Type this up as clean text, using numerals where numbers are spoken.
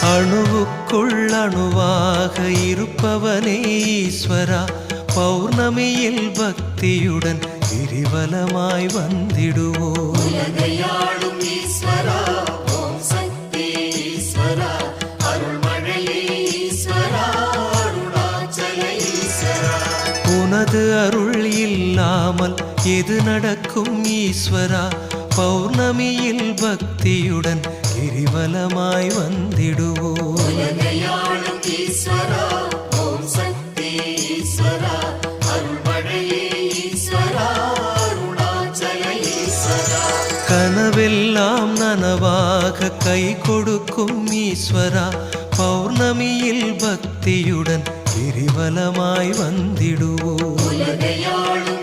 அணுவுக்குள் அணுவாக இருப்பவனே ஈஸ்வரா, பௌர்ணமியில் பக்தியுடன் கிரிவலமாய் வந்திடுவோம். உலகையாளும் ஈஸ்வரா, ஓம் சக்தி ஈஸ்வரா, அருள்மழையே ஈஸ்வரா, அருணாச்சல ஈஸ்வரா. உனது அருள் இல்லாமல் எது நடக்கும் ஈஸ்வரா, பௌர்ணமியில் பக்தியுடன் கிரிவலமாய் வந்திடுவோம். உலகையாளும் ஈஸ்வரா, ஓம் சக்தி ஈஸ்வரா, அருள்மழையே ஈஸ்வரா, அருணாச்சல ஈஸ்வரா. கனவெல்லாம் நனவாக கை கொடுக்கும் ஈஸ்வரா, பௌர்ணமியில் பக்தியுடன் கிரிவலமாய் வந்திடுவோம். உலகையாளும்